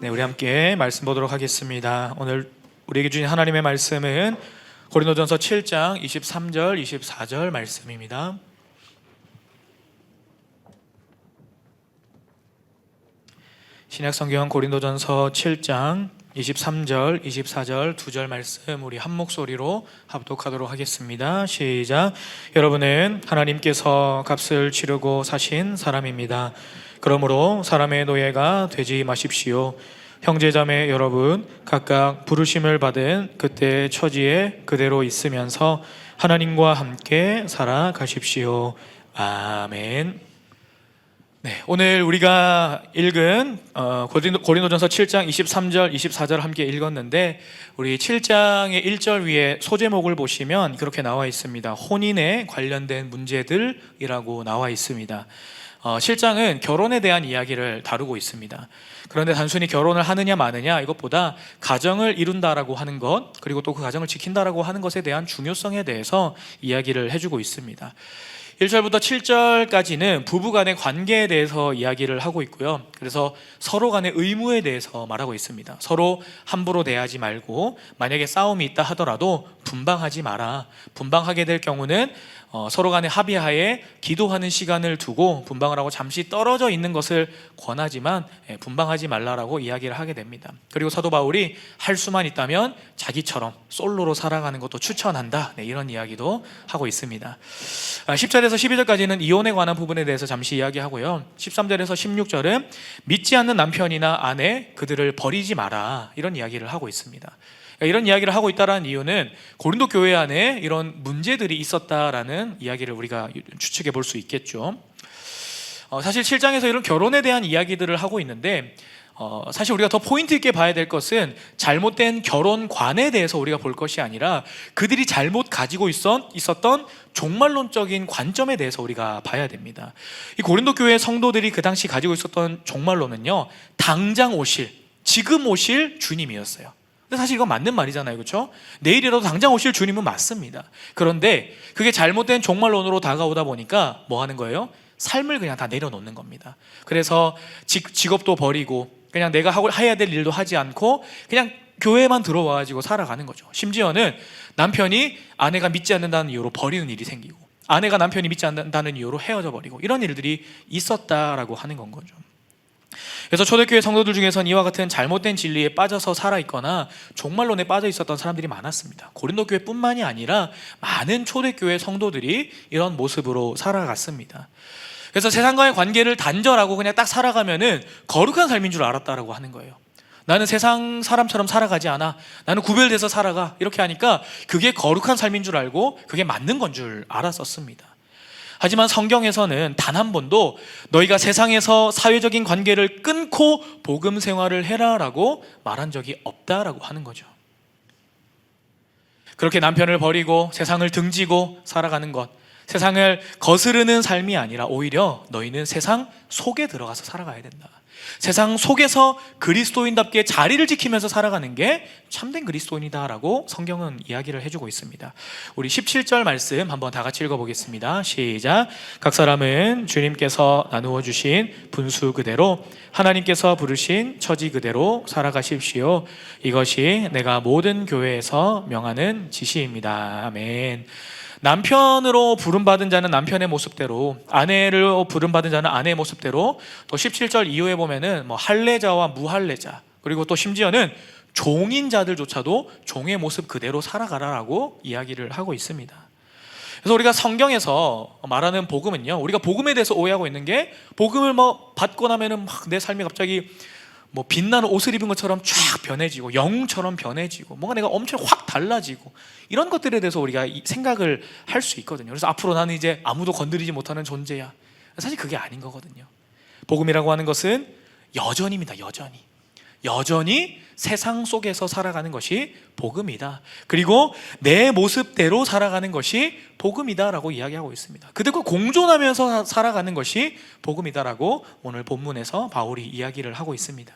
네, 우리 함께 말씀 보도록 하겠습니다. 오늘 우리에게 주신 하나님의 말씀은 고린도전서 7장 23절, 24절 말씀입니다. 신약성경 고린도전서 7장 23절, 24절 두 절 말씀 우리 한 목소리로 합독하도록 하겠습니다. 시작. 여러분은 하나님께서 값을 치르고 사신 사람입니다. 그러므로 사람의 노예가 되지 마십시오. 형제자매 여러분, 각각 부르심을 받은 그때의 처지에 그대로 있으면서 하나님과 함께 살아가십시오. 아멘. 네, 오늘 우리가 읽은 고린도전서 7장 23절, 24절 함께 읽었는데 우리 7장의 1절 위에 소제목을 보시면 그렇게 나와 있습니다. 혼인에 관련된 문제들이라고 나와 있습니다. 7장은 결혼에 대한 이야기를 다루고 있습니다. 그런데 단순히 결혼을 하느냐 마느냐 이것보다 가정을 이룬다라고 하는 것, 그리고 또 그 가정을 지킨다라고 하는 것에 대한 중요성에 대해서 이야기를 해주고 있습니다. 1절부터 7절까지는 부부 간의 관계에 대해서 이야기를 하고 있고요. 그래서 서로 간의 의무에 대해서 말하고 있습니다. 서로 함부로 대하지 말고, 만약에 싸움이 있다 하더라도 분방하지 마라. 분방하게 될 경우는 서로 간의 합의하에 기도하는 시간을 두고 분방을 하고 잠시 떨어져 있는 것을 권하지만 분방하지 말라라고 이야기를 하게 됩니다. 그리고 사도 바울이 할 수만 있다면 자기처럼 솔로로 살아가는 것도 추천한다, 이런 이야기도 하고 있습니다. 10절에서 12절까지는 이혼에 관한 부분에 대해서 잠시 이야기하고요. 13절에서 16절은 믿지 않는 남편이나 아내 그들을 버리지 마라, 이런 이야기를 하고 있습니다. 이런 이야기를 하고 있다는 이유는 고린도 교회 안에 이런 문제들이 있었다라는 이야기를 우리가 추측해 볼 수 있겠죠. 사실 7장에서 이런 결혼에 대한 이야기들을 하고 있는데 사실 우리가 더 포인트 있게 봐야 될 것은 잘못된 결혼관에 대해서 우리가 볼 것이 아니라 그들이 잘못 가지고 있었던 종말론적인 관점에 대해서 우리가 봐야 됩니다. 이 고린도 교회 성도들이 그 당시 가지고 있었던 종말론은요, 당장 오실, 지금 오실 주님이었어요. 근데 사실 이건 맞는 말이잖아요, 그렇죠? 내일이라도 당장 오실 주님은 맞습니다. 그런데 그게 잘못된 종말론으로 다가오다 보니까 뭐 하는 거예요? 삶을 그냥 다 내려놓는 겁니다. 그래서 직업도 버리고 그냥 내가 해야 될 일도 하지 않고 그냥 교회만 들어와가지고 살아가는 거죠. 심지어는 남편이 아내가 믿지 않는다는 이유로 버리는 일이 생기고, 아내가 남편이 믿지 않는다는 이유로 헤어져 버리고, 이런 일들이 있었다라고 하는 건 거죠. 그래서 초대교회 성도들 중에서는 이와 같은 잘못된 진리에 빠져서 살아있거나 종말론에 빠져 있었던 사람들이 많았습니다. 고린도 교회뿐만이 아니라 많은 초대교회 성도들이 이런 모습으로 살아갔습니다. 그래서 세상과의 관계를 단절하고 그냥 딱 살아가면은 거룩한 삶인 줄 알았다라고 하는 거예요. 나는 세상 사람처럼 살아가지 않아, 나는 구별돼서 살아가, 이렇게 하니까 그게 거룩한 삶인 줄 알고 그게 맞는 건 줄 알았었습니다. 하지만 성경에서는 단 한 번도 너희가 세상에서 사회적인 관계를 끊고 복음 생활을 해라라고 말한 적이 없다라고 하는 거죠. 그렇게 남편을 버리고 세상을 등지고 살아가는 것, 세상을 거스르는 삶이 아니라 오히려 너희는 세상 속에 들어가서 살아가야 된다. 세상 속에서 그리스도인답게 자리를 지키면서 살아가는 게 참된 그리스도인이다라고 성경은 이야기를 해주고 있습니다. 우리 17절 말씀 한번 다 같이 읽어보겠습니다. 시작. 각 사람은 주님께서 나누어 주신 분수 그대로, 하나님께서 부르신 처지 그대로 살아가십시오. 이것이 내가 모든 교회에서 명하는 지시입니다. 아멘. 남편으로 부름받은 자는 남편의 모습대로, 아내로 부름받은 자는 아내의 모습대로, 또 17절 이후에 보면은 할례자와 무할례자, 그리고 또 심지어는 종인 자들조차도 종의 모습 그대로 살아가라라고 이야기를 하고 있습니다. 그래서 우리가 성경에서 말하는 복음은요, 우리가 복음에 대해서 오해하고 있는 게, 복음을 받고 나면은 막 내 삶이 갑자기 빛나는 옷을 입은 것처럼 쫙 변해지고 영처럼 변해지고 뭔가 내가 엄청 확 달라지고, 이런 것들에 대해서 우리가 생각을 할 수 있거든요. 그래서 앞으로 나는 이제 아무도 건드리지 못하는 존재야. 사실 그게 아닌 거거든요. 복음이라고 하는 것은 여전입니다. 여전히 세상 속에서 살아가는 것이 복음이다. 그리고 내 모습대로 살아가는 것이 복음이다라고 이야기하고 있습니다. 그들과 공존하면서 살아가는 것이 복음이다라고 오늘 본문에서 바울이 이야기를 하고 있습니다.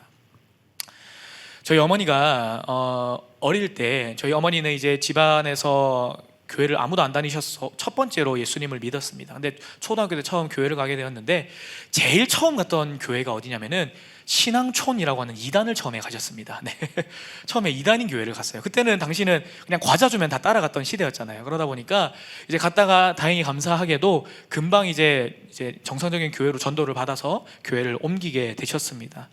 저희 어머니가 어릴 때, 저희 어머니는 이제 집안에서 교회를 아무도 안 다니셔서 첫 번째로 예수님을 믿었습니다. 근데 초등학교 때 처음 교회를 가게 되었는데 제일 처음 갔던 교회가 어디냐면은 신앙촌이라고 하는 이단을 처음에 가졌습니다. 네. 처음에 이단인 교회를 갔어요. 그때는 당시는 그냥 과자 주면 다 따라갔던 시대였잖아요. 그러다 보니까 이제 갔다가 다행히 감사하게도 금방 이제 정상적인 교회로 전도를 받아서 교회를 옮기게 되셨습니다.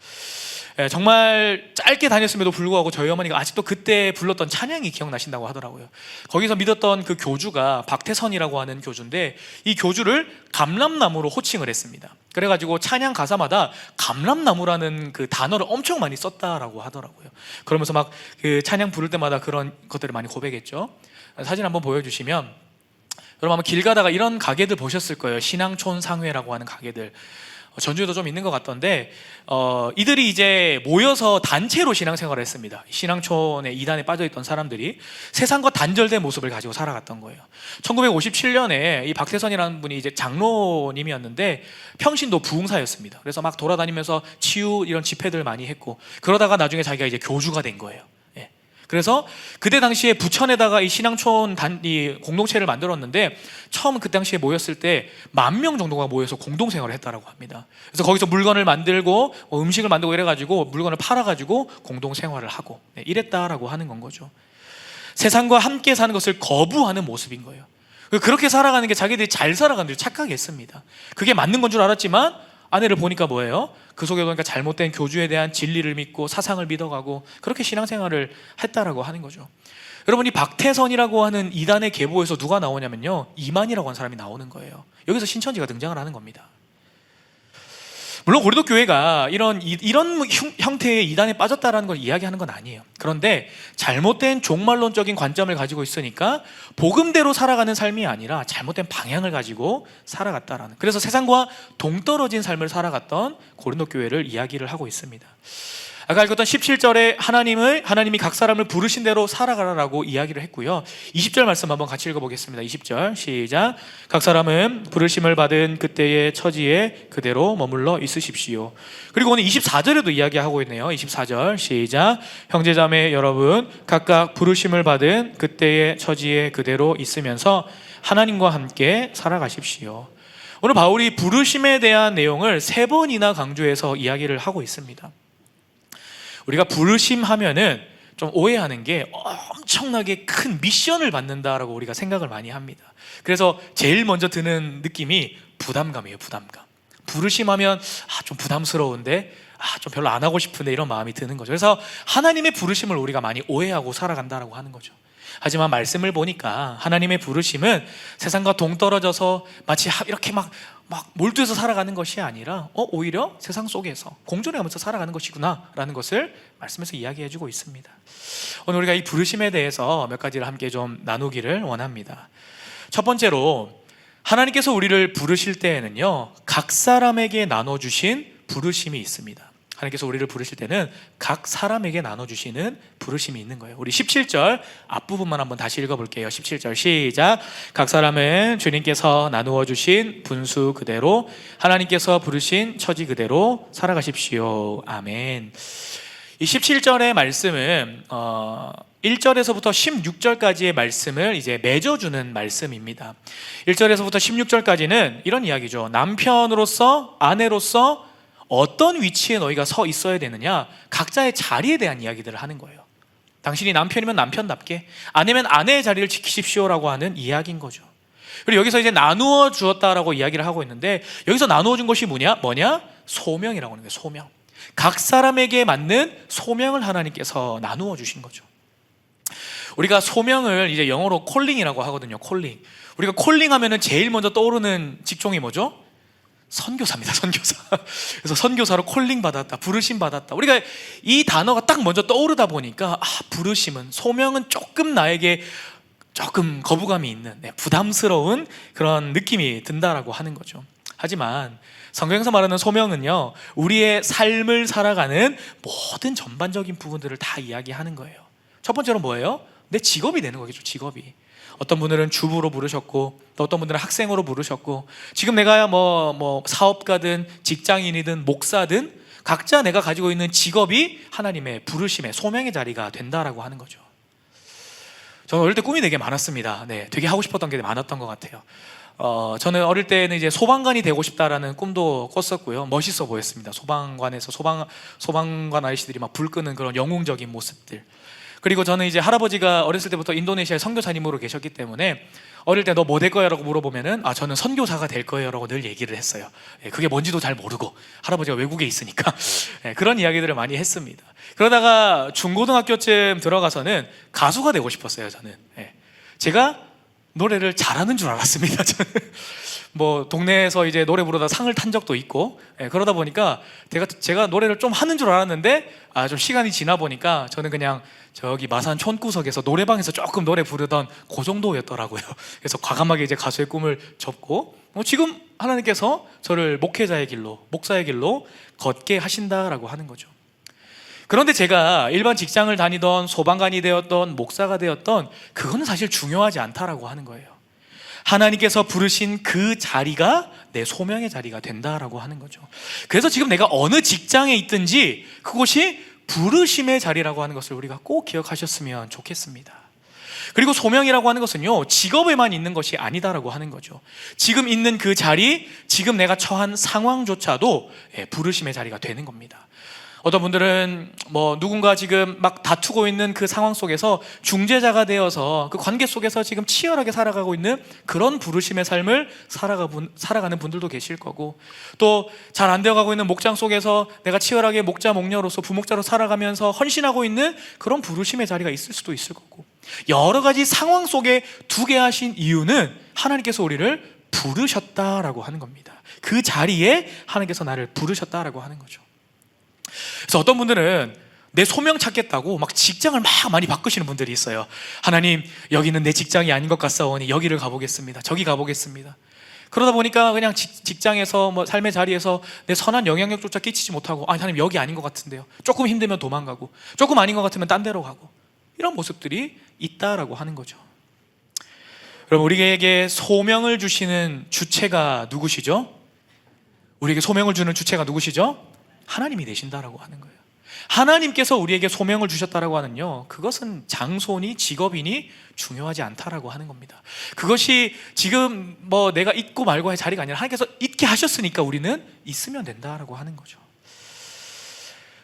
정말 짧게 다녔음에도 불구하고 저희 어머니가 아직도 그때 불렀던 찬양이 기억나신다고 하더라고요. 거기서 믿었던 그 교주가 박태선이라고 하는 교주인데, 이 교주를 감람나무로 호칭을 했습니다. 그래가지고 찬양 가사마다 감람나무라는 그 단어를 엄청 많이 썼다라고 하더라고요. 그러면서 막 그 찬양 부를 때마다 그런 것들을 많이 고백했죠. 사진 한번 보여주시면, 여러분 아마 길 가다가 이런 가게들 보셨을 거예요. 신앙촌 상회라고 하는 가게들. 전주에도 좀 있는 것 같던데, 이들이 이제 모여서 단체로 신앙생활을 했습니다. 신앙촌의 이단에 빠져있던 사람들이 세상과 단절된 모습을 가지고 살아갔던 거예요. 1957년에 이 박태선이라는 분이 이제 장로님이었는데 평신도 부흥사였습니다. 그래서 막 돌아다니면서 치유 이런 집회들 많이 했고, 그러다가 나중에 자기가 이제 교주가 된 거예요. 그래서 그때 당시에 부천에다가 이 신앙촌 이 공동체를 만들었는데, 처음 그 당시에 모였을 때 10,000명 정도가 모여서 공동생활을 했다라고 합니다. 그래서 거기서 물건을 만들고 음식을 만들고 이래가지고 물건을 팔아가지고 공동생활을 하고 이랬다라고 하는 건 거죠. 세상과 함께 사는 것을 거부하는 모습인 거예요. 그렇게 살아가는 게 자기들이 잘 살아가는 줄 착각했습니다. 그게 맞는 건 줄 알았지만 아내를 보니까 뭐예요? 그 속에 보니까 잘못된 교주에 대한 진리를 믿고 사상을 믿어가고 그렇게 신앙생활을 했다라고 하는 거죠. 여러분, 이 박태선이라고 하는 이단의 계보에서 누가 나오냐면요, 이만희라고 하는 사람이 나오는 거예요. 여기서 신천지가 등장을 하는 겁니다. 물론 고린도 교회가 이런 형태의 이단에 빠졌다라는 걸 이야기하는 건 아니에요. 그런데 잘못된 종말론적인 관점을 가지고 있으니까 복음대로 살아가는 삶이 아니라 잘못된 방향을 가지고 살아갔다라는, 그래서 세상과 동떨어진 삶을 살아갔던 고린도 교회를 이야기를 하고 있습니다. 아까 읽었던 17절에 하나님이 각 사람을 부르신 대로 살아가라라고 이야기를 했고요. 20절 말씀 한번 같이 읽어보겠습니다. 20절 시작. 각 사람은 부르심을 받은 그때의 처지에 그대로 머물러 있으십시오. 그리고 오늘 24절에도 이야기하고 있네요. 24절 시작. 형제자매 여러분, 각각 부르심을 받은 그때의 처지에 그대로 있으면서 하나님과 함께 살아가십시오. 오늘 바울이 부르심에 대한 내용을 3번이나 강조해서 이야기를 하고 있습니다. 우리가 부르심 하면은 좀 오해하는 게 엄청나게 큰 미션을 받는다라고 우리가 생각을 많이 합니다. 그래서 제일 먼저 드는 느낌이 부담감이에요. 부담감. 부르심 하면 좀 부담스러운데, 좀 별로 안 하고 싶은데, 이런 마음이 드는 거죠. 그래서 하나님의 부르심을 우리가 많이 오해하고 살아간다라고 하는 거죠. 하지만 말씀을 보니까 하나님의 부르심은 세상과 동떨어져서 마치 이렇게 막 몰두해서 살아가는 것이 아니라 오히려 세상 속에서 공존해가면서 살아가는 것이구나 라는 것을 말씀에서 이야기해주고 있습니다. 오늘 우리가 이 부르심에 대해서 몇 가지를 함께 좀 나누기를 원합니다. 첫 번째로, 하나님께서 우리를 부르실 때에는요, 각 사람에게 나눠주신 부르심이 있습니다. 하나님께서 우리를 부르실 때는 각 사람에게 나눠주시는 부르심이 있는 거예요. 우리 17절 앞부분만 한번 다시 읽어볼게요. 17절 시작. 각 사람은 주님께서 나누어 주신 분수 그대로 하나님께서 부르신 처지 그대로 살아가십시오. 아멘. 이 17절의 말씀은 1절에서부터 16절까지의 말씀을 이제 맺어주는 말씀입니다. 1절에서부터 16절까지는 이런 이야기죠. 남편으로서, 아내로서 어떤 위치에 너희가 서 있어야 되느냐, 각자의 자리에 대한 이야기들을 하는 거예요. 당신이 남편이면 남편답게, 아내면 아내의 자리를 지키십시오라고 하는 이야기인 거죠. 그리고 여기서 이제 나누어 주었다라고 이야기를 하고 있는데, 여기서 나누어 준 것이 뭐냐? 소명이라고 하는 거예요. 소명. 각 사람에게 맞는 소명을 하나님께서 나누어 주신 거죠. 우리가 소명을 이제 영어로 콜링이라고 하거든요. 콜링. 우리가 콜링하면은 제일 먼저 떠오르는 직종이 뭐죠? 선교사입니다. 선교사. 그래서 선교사로 콜링 받았다, 부르심 받았다. 우리가 이 단어가 딱 먼저 떠오르다 보니까 부르심은, 소명은 조금 나에게 조금 거부감이 있는, 부담스러운 그런 느낌이 든다라고 하는 거죠. 하지만 성경에서 말하는 소명은요, 우리의 삶을 살아가는 모든 전반적인 부분들을 다 이야기하는 거예요. 첫 번째로 뭐예요? 내 직업이 되는 거겠죠. 직업이. 어떤 분들은 주부로 부르셨고, 또 어떤 분들은 학생으로 부르셨고, 지금 내가 뭐 사업가든 직장인이든 목사든 각자 내가 가지고 있는 직업이 하나님의 부르심의 소명의 자리가 된다라고 하는 거죠. 저는 어릴 때 꿈이 되게 많았습니다. 되게 하고 싶었던 게 많았던 것 같아요. 저는 어릴 때는 이제 소방관이 되고 싶다라는 꿈도 꿨었고요. 멋있어 보였습니다. 소방관에서 소방관 아저씨들이 막 불 끄는 그런 영웅적인 모습들. 그리고 저는 이제 할아버지가 어렸을 때부터 인도네시아에 선교사님으로 계셨기 때문에 어릴 때 너 뭐 될 거야? 라고 물어보면은 저는 선교사가 될 거예요 라고 늘 얘기를 했어요. 그게 뭔지도 잘 모르고 할아버지가 외국에 있으니까 그런 이야기들을 많이 했습니다. 그러다가 중고등학교쯤 들어가서는 가수가 되고 싶었어요. 저는 제가 노래를 잘하는 줄 알았습니다. 저는 뭐 동네에서 이제 노래 부르다 상을 탄 적도 있고 그러다 보니까 제가 노래를 좀 하는 줄 알았는데 좀 시간이 지나 보니까 저는 그냥 저기 마산 촌구석에서 노래방에서 조금 노래 부르던 그 정도였더라고요. 그래서 과감하게 이제 가수의 꿈을 접고 지금 하나님께서 저를 목회자의 길로, 목사의 길로 걷게 하신다라고 하는 거죠. 그런데 제가 일반 직장을 다니던 소방관이 되었던 목사가 되었던 그거는 사실 중요하지 않다라고 하는 거예요. 하나님께서 부르신 그 자리가 내 소명의 자리가 된다라고 하는 거죠. 그래서 지금 내가 어느 직장에 있든지 그곳이 부르심의 자리라고 하는 것을 우리가 꼭 기억하셨으면 좋겠습니다. 그리고 소명이라고 하는 것은요, 직업에만 있는 것이 아니다라고 하는 거죠. 지금 있는 그 자리, 지금 내가 처한 상황조차도 부르심의 자리가 되는 겁니다. 어떤 분들은 누군가 지금 막 다투고 있는 그 상황 속에서 중재자가 되어서 그 관계 속에서 지금 치열하게 살아가고 있는 그런 부르심의 삶을 살아가는 분들도 계실 거고, 또 잘 안 되어가고 있는 목장 속에서 내가 치열하게 목자 목녀로서 부목자로 살아가면서 헌신하고 있는 그런 부르심의 자리가 있을 수도 있을 거고, 여러 가지 상황 속에 두게 하신 이유는 하나님께서 우리를 부르셨다라고 하는 겁니다. 그 자리에 하나님께서 나를 부르셨다라고 하는 거죠. 그래서 어떤 분들은 내 소명 찾겠다고 막 직장을 막 많이 바꾸시는 분들이 있어요. 하나님, 여기는 내 직장이 아닌 것 같사오니 여기를 가보겠습니다. 저기 가보겠습니다. 그러다 보니까 그냥 직장에서 삶의 자리에서 내 선한 영향력조차 끼치지 못하고 하나님 여기 아닌 것 같은데요. 조금 힘들면 도망가고, 조금 아닌 것 같으면 딴 데로 가고, 이런 모습들이 있다라고 하는 거죠. 여러분, 우리에게 소명을 주시는 주체가 누구시죠? 우리에게 소명을 주는 주체가 누구시죠? 하나님이 되신다라고 하는 거예요. 하나님께서 우리에게 소명을 주셨다라고 하는요, 그것은 장소니 직업이니 중요하지 않다라고 하는 겁니다. 그것이 지금 내가 있고 말고의 자리가 아니라 하나님께서 있게 하셨으니까 우리는 있으면 된다라고 하는 거죠.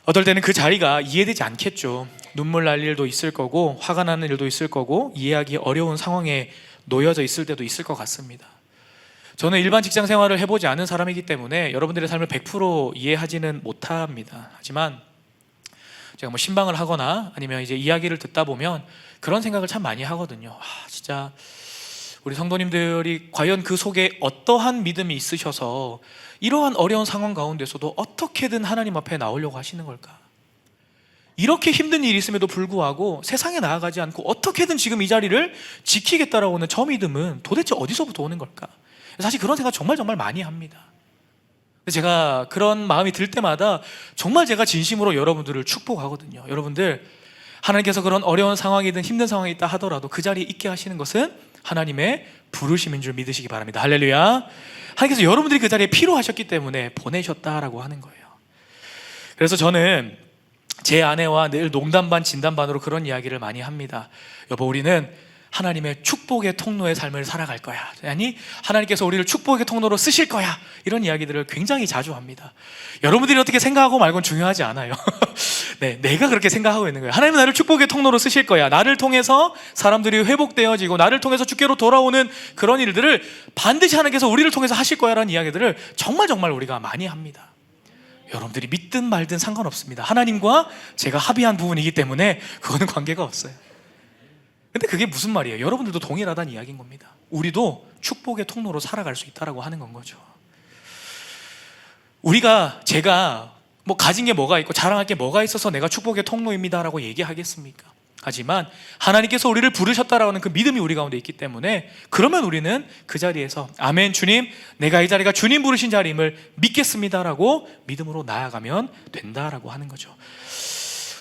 어떨 때는 그 자리가 이해되지 않겠죠. 눈물 날 일도 있을 거고, 화가 나는 일도 있을 거고, 이해하기 어려운 상황에 놓여져 있을 때도 있을 것 같습니다. 저는 일반 직장 생활을 해보지 않은 사람이기 때문에 여러분들의 삶을 100% 이해하지는 못합니다. 하지만 제가 신방을 하거나 아니면 이제 이야기를 듣다 보면 그런 생각을 참 많이 하거든요. 진짜 우리 성도님들이 과연 그 속에 어떠한 믿음이 있으셔서 이러한 어려운 상황 가운데서도 어떻게든 하나님 앞에 나오려고 하시는 걸까? 이렇게 힘든 일이 있음에도 불구하고 세상에 나아가지 않고 어떻게든 지금 이 자리를 지키겠다라고 하는 저 믿음은 도대체 어디서부터 오는 걸까? 사실 그런 생각 정말 많이 합니다. 제가 그런 마음이 들 때마다 정말 제가 진심으로 여러분들을 축복하거든요. 여러분들, 하나님께서 그런 어려운 상황이든 힘든 상황이 있다 하더라도 그 자리에 있게 하시는 것은 하나님의 부르심인 줄 믿으시기 바랍니다. 할렐루야. 하나님께서 여러분들이 그 자리에 필요하셨기 때문에 보내셨다라고 하는 거예요. 그래서 저는 제 아내와 늘 농담 반 진담 반으로 그런 이야기를 많이 합니다. 여보, 우리는 하나님의 축복의 통로의 삶을 살아갈 거야. 아니, 하나님께서 우리를 축복의 통로로 쓰실 거야. 이런 이야기들을 굉장히 자주 합니다. 여러분들이 어떻게 생각하고 말고는 중요하지 않아요. 네, 내가 그렇게 생각하고 있는 거예요. 하나님은 나를 축복의 통로로 쓰실 거야. 나를 통해서 사람들이 회복되어지고 나를 통해서 주께로 돌아오는 그런 일들을 반드시 하나님께서 우리를 통해서 하실 거야라는 이야기들을 정말 우리가 많이 합니다. 여러분들이 믿든 말든 상관없습니다. 하나님과 제가 합의한 부분이기 때문에 그거는 관계가 없어요. 근데 그게 무슨 말이에요? 여러분들도 동일하다는 이야기인 겁니다. 우리도 축복의 통로로 살아갈 수 있다라고 하는 건 거죠. 제가 가진 게 뭐가 있고 자랑할 게 뭐가 있어서 내가 축복의 통로입니다라고 얘기하겠습니까? 하지만 하나님께서 우리를 부르셨다라고 하는 그 믿음이 우리 가운데 있기 때문에, 그러면 우리는 그 자리에서 아멘, 주님, 내가 이 자리가 주님 부르신 자리임을 믿겠습니다라고 믿음으로 나아가면 된다라고 하는 거죠.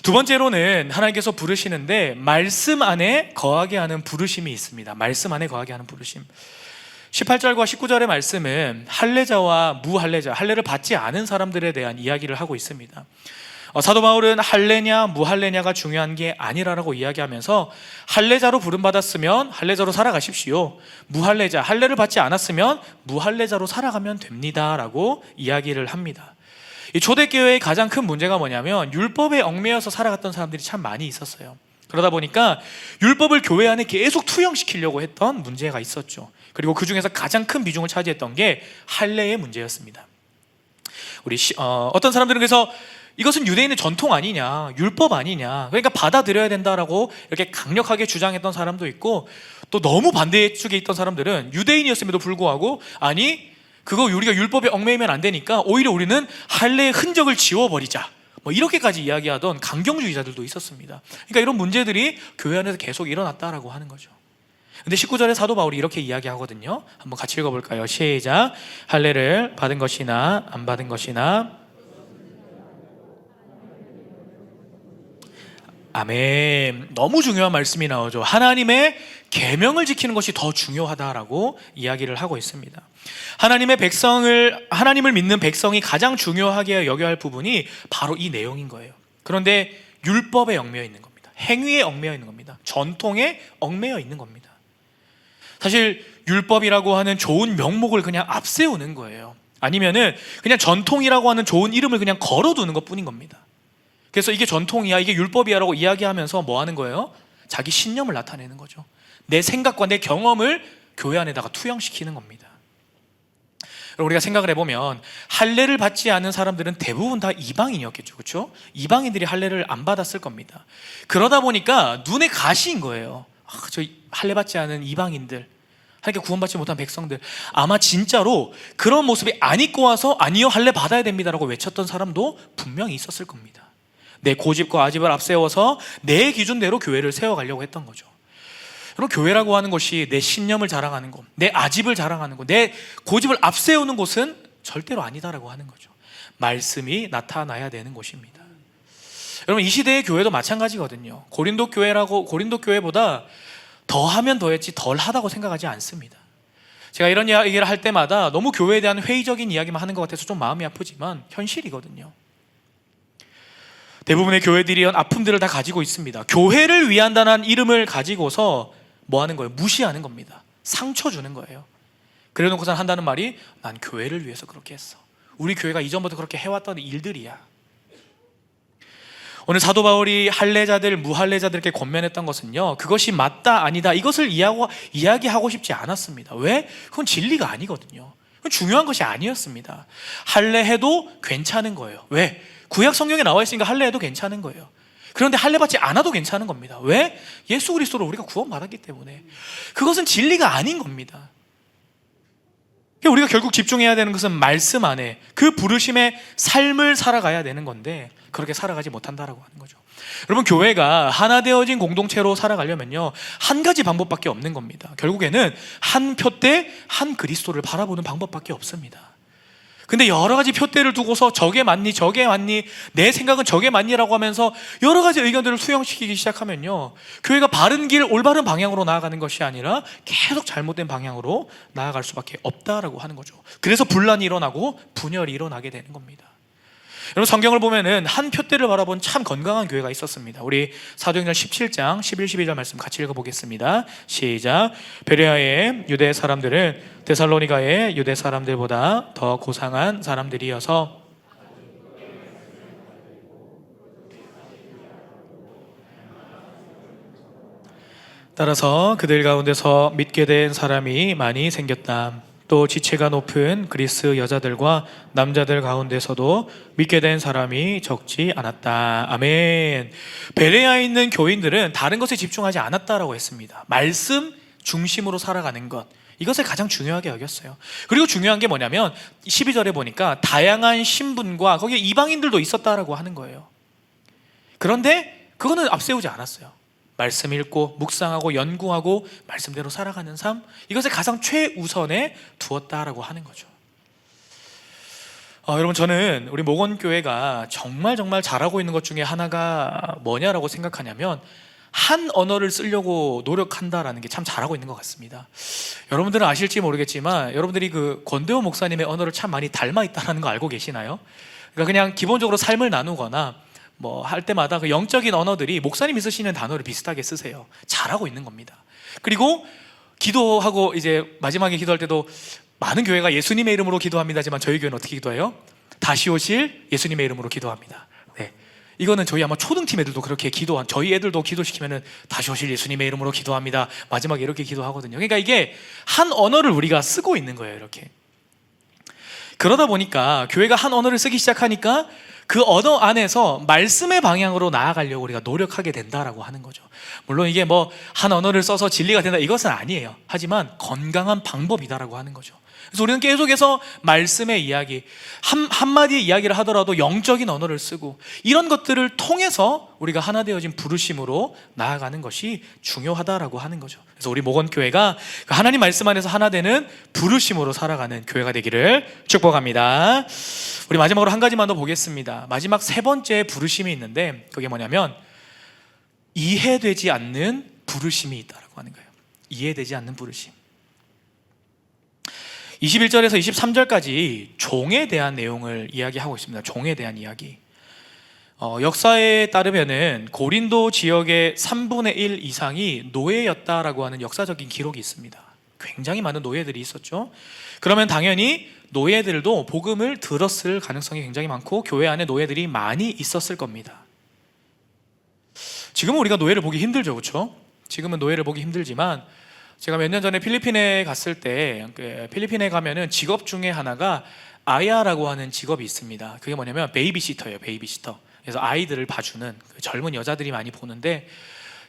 두 번째로는 하나님께서 부르시는데 말씀 안에 거하게 하는 부르심이 있습니다. 말씀 안에 거하게 하는 부르심. 18절과 19절의 말씀은 할례자와 무할례자, 할례를 받지 않은 사람들에 대한 이야기를 하고 있습니다. 사도 바울은 할례냐 무할례냐가 중요한 게 아니라고 이야기하면서 할례자로 부름받았으면 할례자로 살아가십시오. 무할례자, 할례를 받지 않았으면 무할례자로 살아가면 됩니다라고 이야기를 합니다. 이 초대교회의 가장 큰 문제가 뭐냐면 율법에 얽매여서 살아갔던 사람들이 참 많이 있었어요. 그러다 보니까 율법을 교회 안에 계속 투영시키려고 했던 문제가 있었죠. 그리고 그 중에서 가장 큰 비중을 차지했던 게 할례의 문제였습니다. 어떤 사람들은 그래서 이것은 유대인의 전통 아니냐, 율법 아니냐, 그러니까 받아들여야 된다라고 이렇게 강력하게 주장했던 사람도 있고, 또 너무 반대 쪽에 있던 사람들은 유대인이었음에도 불구하고 아니 그거 우리가 율법에 얽매이면 안 되니까 오히려 우리는 할례의 흔적을 지워버리자, 이렇게까지 이야기하던 강경주의자들도 있었습니다. 그러니까 이런 문제들이 교회 안에서 계속 일어났다라고 하는 거죠. 근데 19절에 사도 바울이 이렇게 이야기하거든요. 한번 같이 읽어볼까요? 시작. 할례를 받은 것이나 안 받은 것이나. 아멘. 너무 중요한 말씀이 나오죠. 하나님의 계명을 지키는 것이 더 중요하다라고 이야기를 하고 있습니다. 하나님을 믿는 백성이 가장 중요하게 여겨야 할 부분이 바로 이 내용인 거예요. 그런데 율법에 얽매여 있는 겁니다. 행위에 얽매여 있는 겁니다. 전통에 얽매여 있는 겁니다. 사실 율법이라고 하는 좋은 명목을 그냥 앞세우는 거예요. 아니면은 그냥 전통이라고 하는 좋은 이름을 그냥 걸어두는 것뿐인 겁니다. 그래서 이게 전통이야, 이게 율법이야라고 이야기하면서 뭐 하는 거예요? 자기 신념을 나타내는 거죠. 내 생각과 내 경험을 교회 안에다가 투영시키는 겁니다. 우리가 생각을 해보면 할례를 받지 않은 사람들은 대부분 다 이방인이었겠죠, 그렇죠? 이방인들이 할례를 안 받았을 겁니다. 그러다 보니까 눈에 가시인 거예요. 저 할례 받지 않은 이방인들, 하나님께 구원받지 못한 백성들, 아마 진짜로 그런 모습이 안 입고 와서 아니요 할례 받아야 됩니다라고 외쳤던 사람도 분명히 있었을 겁니다. 내 고집과 아집을 앞세워서 내 기준대로 교회를 세워가려고 했던 거죠. 여러분, 교회라고 하는 것이 내 신념을 자랑하는 곳, 내 아집을 자랑하는 곳, 내 고집을 앞세우는 곳은 절대로 아니다라고 하는 거죠. 말씀이 나타나야 되는 곳입니다. 여러분, 이 시대의 교회도 마찬가지거든요. 고린도 교회보다 더하면 더했지 덜하다고 생각하지 않습니다. 제가 이런 이야기를 할 때마다 너무 교회에 대한 회의적인 이야기만 하는 것 같아서 좀 마음이 아프지만 현실이거든요. 대부분의 교회들이 이런 아픔들을 다 가지고 있습니다. 교회를 위한다는 이름을 가지고서 뭐 하는 거예요? 무시하는 겁니다. 상처 주는 거예요. 그래 놓고선 한다는 말이 난 교회를 위해서 그렇게 했어. 우리 교회가 이전부터 그렇게 해왔던 일들이야. 오늘 사도 바울이 할례자들, 무할례자들에게 권면했던 것은요, 그것이 맞다 아니다 이것을 이야기하고 싶지 않았습니다. 왜? 그건 진리가 아니거든요. 그건 중요한 것이 아니었습니다. 할례해도 괜찮은 거예요. 왜? 구약 성경에 나와 있으니까 할례해도 괜찮은 거예요. 그런데 할례 받지 않아도 괜찮은 겁니다. 왜? 예수 그리스도로 우리가 구원받았기 때문에. 그것은 진리가 아닌 겁니다. 우리가 결국 집중해야 되는 것은 말씀 안에 그 부르심의 삶을 살아가야 되는 건데 그렇게 살아가지 못한다라고 하는 거죠. 여러분, 교회가 하나 되어진 공동체로 살아가려면요, 한 가지 방법밖에 없는 겁니다. 결국에는 한 표대 한 그리스도를 바라보는 방법밖에 없습니다. 근데 여러 가지 표대를 두고서 저게 맞니 저게 맞니 내 생각은 저게 맞니라고 하면서 여러 가지 의견들을 수용시키기 시작하면요, 교회가 바른 길, 올바른 방향으로 나아가는 것이 아니라 계속 잘못된 방향으로 나아갈 수밖에 없다라고 하는 거죠. 그래서 분란이 일어나고 분열이 일어나게 되는 겁니다. 여러분, 성경을 보면은 한 표대를 바라본 참 건강한 교회가 있었습니다. 우리 사도행전 17장 11, 12절 말씀 같이 읽어보겠습니다. 시작. 베레아의 유대 사람들은 데살로니가의 유대 사람들보다 더 고상한 사람들이어서 따라서 그들 가운데서 믿게 된 사람이 많이 생겼다. 또 지체가 높은 그리스 여자들과 남자들 가운데서도 믿게 된 사람이 적지 않았다. 아멘. 베레아에 있는 교인들은 다른 것에 집중하지 않았다라고 했습니다. 말씀 중심으로 살아가는 것, 이것을 가장 중요하게 여겼어요. 그리고 중요한 게 뭐냐면 12절에 보니까 다양한 신분과 거기에 이방인들도 있었다라고 하는 거예요. 그런데 그거는 앞세우지 않았어요. 말씀 읽고 묵상하고 연구하고 말씀대로 살아가는 삶, 이것을 가장 최우선에 두었다라고 하는 거죠. 여러분, 저는 우리 목원교회가 정말 잘하고 있는 것 중에 하나가 뭐냐라고 생각하냐면 한 언어를 쓰려고 노력한다라는 게 참 잘하고 있는 것 같습니다. 여러분들은 아실지 모르겠지만 여러분들이 그 권대호 목사님의 언어를 참 많이 닮아 있다는 거 알고 계시나요? 그러니까 그냥 기본적으로 삶을 나누거나 뭐 할 때마다 그 영적인 언어들이 목사님이 쓰시는 단어를 비슷하게 쓰세요. 잘하고 있는 겁니다. 그리고 기도하고 이제 마지막에 기도할 때도 많은 교회가 예수님의 이름으로 기도합니다지만 저희 교회는 어떻게 기도해요? 다시 오실 예수님의 이름으로 기도합니다. 네. 이거는 저희 아마 초등팀 애들도 그렇게 저희 애들도 기도시키면은 다시 오실 예수님의 이름으로 기도합니다. 마지막에 이렇게 기도하거든요. 그러니까 이게 한 언어를 우리가 쓰고 있는 거예요. 이렇게. 그러다 보니까 교회가 한 언어를 쓰기 시작하니까 그 언어 안에서 말씀의 방향으로 나아가려고 우리가 노력하게 된다라고 하는 거죠. 물론 이게 뭐 한 언어를 써서 진리가 된다 이것은 아니에요. 하지만 건강한 방법이다라고 하는 거죠. 그래서 우리는 계속해서 말씀의 이야기, 한마디의 이야기를 하더라도 영적인 언어를 쓰고 이런 것들을 통해서 우리가 하나 되어진 부르심으로 나아가는 것이 중요하다라고 하는 거죠. 그래서 우리 목원교회가 하나님 말씀 안에서 하나 되는 부르심으로 살아가는 교회가 되기를 축복합니다. 우리 마지막으로 한 가지만 더 보겠습니다. 마지막 세 번째 부르심이 있는데 그게 뭐냐면 이해되지 않는 부르심이 있다라고 하는 거예요. 이해되지 않는 부르심. 21절에서 23절까지 종에 대한 내용을 이야기하고 있습니다. 종에 대한 이야기. 역사에 따르면은 고린도 지역의 3분의 1 이상이 노예였다라고 하는 역사적인 기록이 있습니다. 굉장히 많은 노예들이 있었죠. 그러면 당연히 노예들도 복음을 들었을 가능성이 굉장히 많고 교회 안에 노예들이 많이 있었을 겁니다. 지금은 우리가 노예를 보기 힘들죠, 그렇죠? 지금은 노예를 보기 힘들지만 제가 몇 년 전에 필리핀에 갔을 때 필리핀에 가면은 직업 중에 하나가 아야라고 하는 직업이 있습니다. 그게 뭐냐면 베이비시터예요. 베이비시터. 그래서 아이들을 봐주는 젊은 여자들이 많이 보는데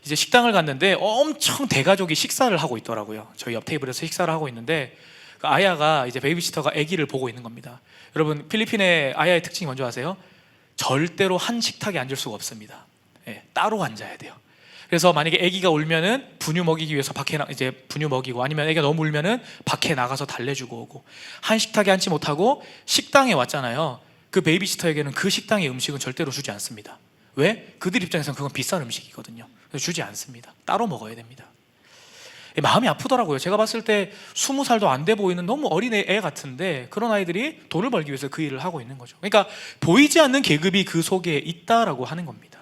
이제 식당을 갔는데 엄청 대가족이 식사를 하고 있더라고요. 저희 옆 테이블에서 식사를 하고 있는데 그 아야가 이제 베이비시터가 아기를 보고 있는 겁니다. 여러분 필리핀의 아야의 특징이 뭔지 아세요? 절대로 한 식탁에 앉을 수가 없습니다. 따로 앉아야 돼요. 그래서 만약에 아기가 울면은 분유 먹이기 위해서 밖에 이제 분유 먹이고 아니면 아기가 너무 울면은 밖에 나가서 달래주고 오고 한 식탁에 앉지 못하고 식당에 왔잖아요. 그 베이비시터에게는 그 식당의 음식은 절대로 주지 않습니다. 왜? 그들 입장에서는 그건 비싼 음식이거든요. 그래서 주지 않습니다. 따로 먹어야 됩니다. 마음이 아프더라고요. 제가 봤을 때 20살도 안 돼 보이는 너무 어린 애 같은데 그런 아이들이 돈을 벌기 위해서 그 일을 하고 있는 거죠. 그러니까 보이지 않는 계급이 그 속에 있다라고 하는 겁니다.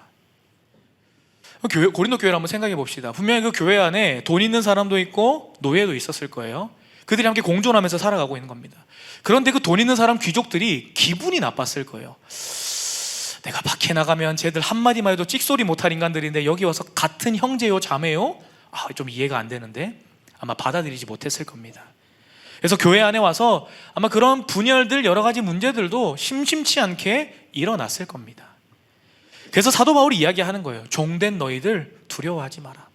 고린도 교회를 한번 생각해 봅시다. 분명히 그 교회 안에 돈 있는 사람도 있고 노예도 있었을 거예요. 그들이 함께 공존하면서 살아가고 있는 겁니다. 그런데 그 돈 있는 사람 귀족들이 기분이 나빴을 거예요. 내가 밖에 나가면 쟤들 한마디만 해도 찍소리 못할 인간들인데 여기 와서 같은 형제요 자매요? 좀 이해가 안 되는데 아마 받아들이지 못했을 겁니다. 그래서 교회 안에 와서 아마 그런 분열들 여러 가지 문제들도 심심치 않게 일어났을 겁니다. 그래서 사도 바울이 이야기하는 거예요. 종된 너희들 두려워하지 마라.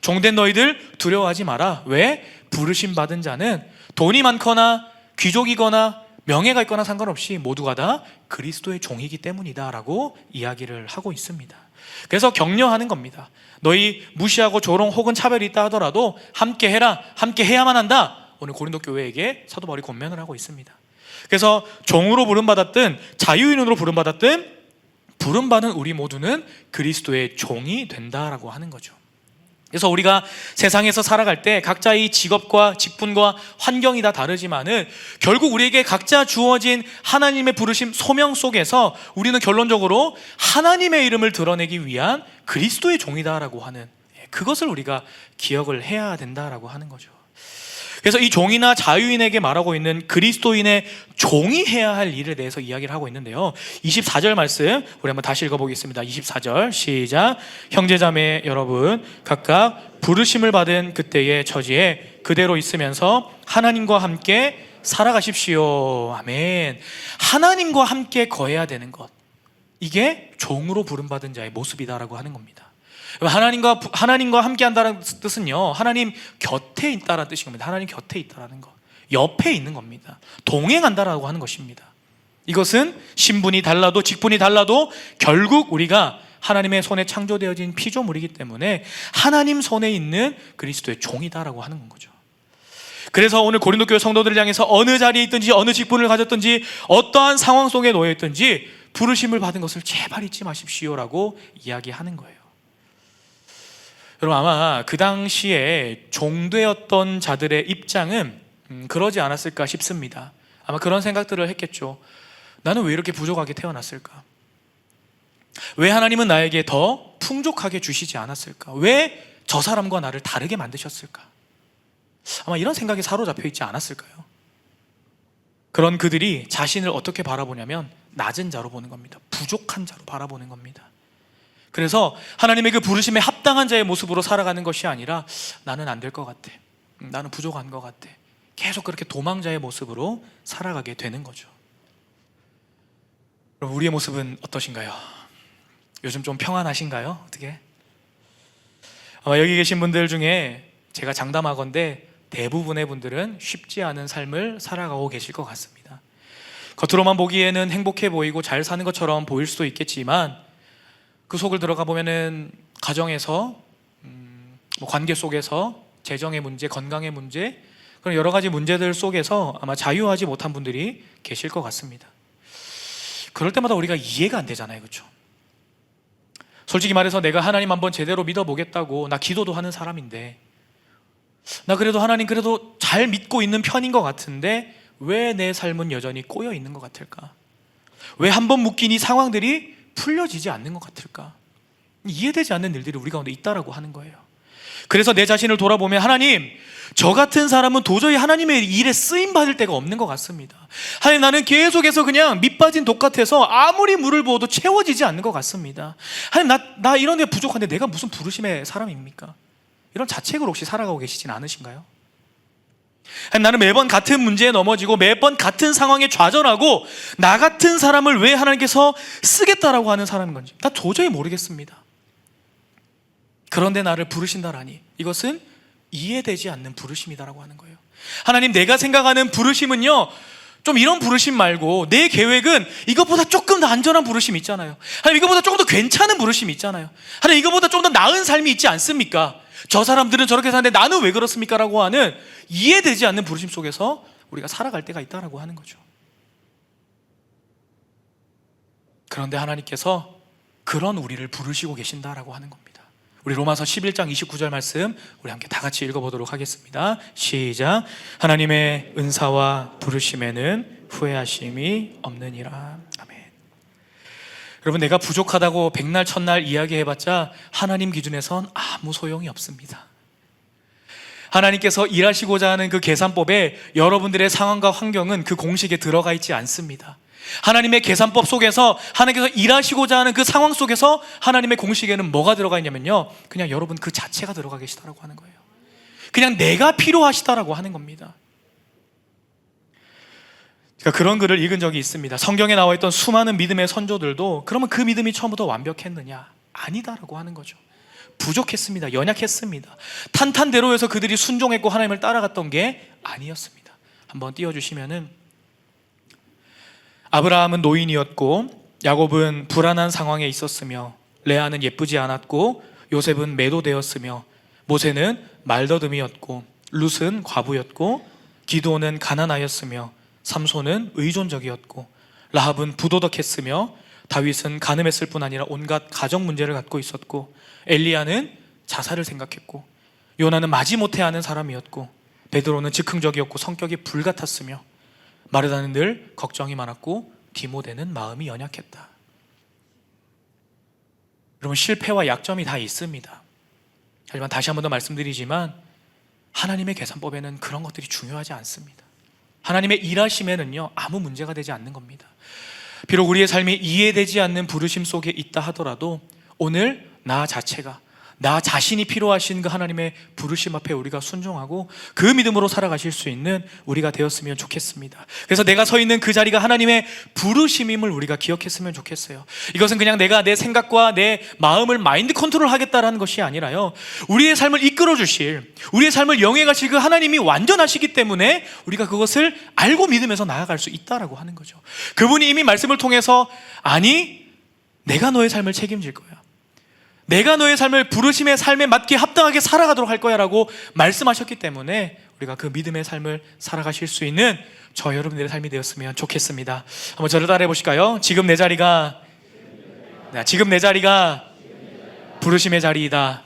종된 너희들 두려워하지 마라. 왜? 부르심 받은 자는 돈이 많거나 귀족이거나 명예가 있거나 상관없이 모두가 다 그리스도의 종이기 때문이다 라고 이야기를 하고 있습니다. 그래서 격려하는 겁니다. 너희 무시하고 조롱 혹은 차별이 있다 하더라도 함께 해라. 함께 해야만 한다. 오늘 고린도 교회에게 사도 바울이 권면을 하고 있습니다. 그래서 종으로 부름받았든 자유인으로 부름받았든 부름받은 우리 모두는 그리스도의 종이 된다라고 하는 거죠. 그래서 우리가 세상에서 살아갈 때 각자의 직업과 직분과 환경이 다 다르지만은 결국 우리에게 각자 주어진 하나님의 부르심 소명 속에서 우리는 결론적으로 하나님의 이름을 드러내기 위한 그리스도의 종이다라고 하는 그것을 우리가 기억을 해야 된다라고 하는 거죠. 그래서 이 종이나 자유인에게 말하고 있는 그리스도인의 종이 해야 할 일에 대해서 이야기를 하고 있는데요. 24절 말씀 우리 한번 다시 읽어보겠습니다. 24절 시작. 형제자매 여러분 각각 부르심을 받은 그때의 처지에 그대로 있으면서 하나님과 함께 살아가십시오. 아멘. 하나님과 함께 거해야 되는 것, 이게 종으로 부름받은 자의 모습이다라고 하는 겁니다. 하나님과 함께 한다는 뜻은요, 하나님 곁에 있다라는 뜻인 겁니다. 하나님 곁에 있다라는 것, 옆에 있는 겁니다. 동행한다라고 하는 것입니다. 이것은 신분이 달라도 직분이 달라도 결국 우리가 하나님의 손에 창조되어진 피조물이기 때문에 하나님 손에 있는 그리스도의 종이다라고 하는 거죠. 그래서 오늘 고린도 교회 성도들을 향해서 어느 자리에 있든지 어느 직분을 가졌든지 어떠한 상황 속에 놓여 있든지 부르심을 받은 것을 제발 잊지 마십시오라고 이야기하는 거예요. 여러분 아마 그 당시에 종되었던 자들의 입장은 그러지 않았을까 싶습니다. 아마 그런 생각들을 했겠죠. 나는 왜 이렇게 부족하게 태어났을까? 왜 하나님은 나에게 더 풍족하게 주시지 않았을까? 왜 저 사람과 나를 다르게 만드셨을까? 아마 이런 생각에 사로잡혀 있지 않았을까요? 그런 그들이 자신을 어떻게 바라보냐면 낮은 자로 보는 겁니다. 부족한 자로 바라보는 겁니다. 그래서 하나님의 그 부르심에 합당한 자의 모습으로 살아가는 것이 아니라 나는 안 될 것 같아, 나는 부족한 것 같아, 계속 그렇게 도망자의 모습으로 살아가게 되는 거죠. 그럼 우리의 모습은 어떠신가요? 요즘 좀 평안하신가요? 어떻게? 아마 여기 계신 분들 중에 제가 장담하건대 대부분의 분들은 쉽지 않은 삶을 살아가고 계실 것 같습니다. 겉으로만 보기에는 행복해 보이고 잘 사는 것처럼 보일 수도 있겠지만 그 속을 들어가 보면은 가정에서, 관계 속에서 재정의 문제, 건강의 문제, 그런 여러 가지 문제들 속에서 아마 자유하지 못한 분들이 계실 것 같습니다. 그럴 때마다 우리가 이해가 안 되잖아요, 그렇죠? 솔직히 말해서 내가 하나님 한번 제대로 믿어보겠다고 나 기도도 하는 사람인데, 나 그래도 하나님 그래도 잘 믿고 있는 편인 것 같은데 왜 내 삶은 여전히 꼬여 있는 것 같을까? 왜 한번 묶인 이 상황들이 풀려지지 않는 것 같을까? 이해되지 않는 일들이 우리 가운데 있다라고 하는 거예요. 그래서 내 자신을 돌아보면 하나님, 저 같은 사람은 도저히 하나님의 일에 쓰임받을 데가 없는 것 같습니다. 하나님, 나는 계속해서 그냥 밑 빠진 독 같아서 아무리 물을 부어도 채워지지 않는 것 같습니다. 하나님, 나 이런 데 부족한데 내가 무슨 부르심의 사람입니까? 이런 자책으로 혹시 살아가고 계시진 않으신가요? 하나님, 나는 매번 같은 문제에 넘어지고 매번 같은 상황에 좌절하고 나 같은 사람을 왜 하나님께서 쓰겠다라고 하는 사람인 건지 나 도저히 모르겠습니다. 그런데 나를 부르신다라니 이것은 이해되지 않는 부르심이다라고 하는 거예요. 하나님, 내가 생각하는 부르심은요, 좀 이런 부르심 말고 내 계획은 이것보다 조금 더 안전한 부르심이 있잖아요. 하나님, 이것보다 조금 더 괜찮은 부르심이 있잖아요. 하나님, 이것보다 좀 더 나은 삶이 있지 않습니까? 저 사람들은 저렇게 사는데 나는 왜 그렇습니까? 라고 하는 이해되지 않는 부르심 속에서 우리가 살아갈 때가 있다라고 하는 거죠. 그런데 하나님께서 그런 우리를 부르시고 계신다라고 하는 겁니다. 우리 로마서 11장 29절 말씀 우리 함께 다 같이 읽어보도록 하겠습니다. 시작. 하나님의 은사와 부르심에는 후회하심이 없느니라. 아멘. 여러분, 내가 부족하다고 백날 첫날 이야기해봤자 하나님 기준에선 아무 소용이 없습니다. 하나님께서 일하시고자 하는 그 계산법에 여러분들의 상황과 환경은 그 공식에 들어가 있지 않습니다. 하나님의 계산법 속에서 하나님께서 일하시고자 하는 그 상황 속에서 하나님의 공식에는 뭐가 들어가 있냐면요, 그냥 여러분 그 자체가 들어가 계시다라고 하는 거예요. 그냥 내가 필요하시다라고 하는 겁니다. 그러니까 그런 글을 읽은 적이 있습니다. 성경에 나와 있던 수많은 믿음의 선조들도 그러면 그 믿음이 처음부터 완벽했느냐? 아니다라고 하는 거죠. 부족했습니다. 연약했습니다. 탄탄대로해서 그들이 순종했고 하나님을 따라갔던 게 아니었습니다. 한번 띄워주시면은, 아브라함은 노인이었고 야곱은 불안한 상황에 있었으며 레아는 예쁘지 않았고 요셉은 매도되었으며 모세는 말더듬이었고 룻은 과부였고 기드온은 가난하였으며 삼손은 의존적이었고 라합은 부도덕했으며 다윗은 간음했을 뿐 아니라 온갖 가정 문제를 갖고 있었고 엘리야는 자살을 생각했고 요나는 마지못해 하는 사람이었고 베드로는 즉흥적이었고 성격이 불같았으며 마르다는 늘 걱정이 많았고 디모데는 마음이 연약했다. 여러분, 실패와 약점이 다 있습니다. 하지만 다시 한 번 더 말씀드리지만 하나님의 계산법에는 그런 것들이 중요하지 않습니다. 하나님의 일하심에는요 아무 문제가 되지 않는 겁니다. 비록 우리의 삶이 이해되지 않는 부르심 속에 있다 하더라도 오늘 나 자체가, 나 자신이 필요하신 그 하나님의 부르심 앞에 우리가 순종하고 그 믿음으로 살아가실 수 있는 우리가 되었으면 좋겠습니다. 그래서 내가 서 있는 그 자리가 하나님의 부르심임을 우리가 기억했으면 좋겠어요. 이것은 그냥 내가 내 생각과 내 마음을 마인드 컨트롤 하겠다라는 것이 아니라요, 우리의 삶을 이끌어 주실, 우리의 삶을 영해 가실 그 하나님이 완전하시기 때문에 우리가 그것을 알고 믿으면서 나아갈 수 있다라고 하는 거죠. 그분이 이미 말씀을 통해서 아니, 내가 너의 삶을 책임질 거야, 내가 너의 삶을 부르심의 삶에 맞게 합당하게 살아가도록 할 거야 라고 말씀하셨기 때문에 우리가 그 믿음의 삶을 살아가실 수 있는 저 여러분들의 삶이 되었으면 좋겠습니다. 한번 저를 따라해 보실까요? 지금 내 자리가 부르심의 자리이다.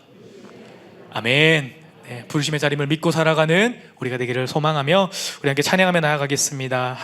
아멘. 네, 부르심의 자림을 믿고 살아가는 우리가 되기를 소망하며 우리 함께 찬양하며 나아가겠습니다.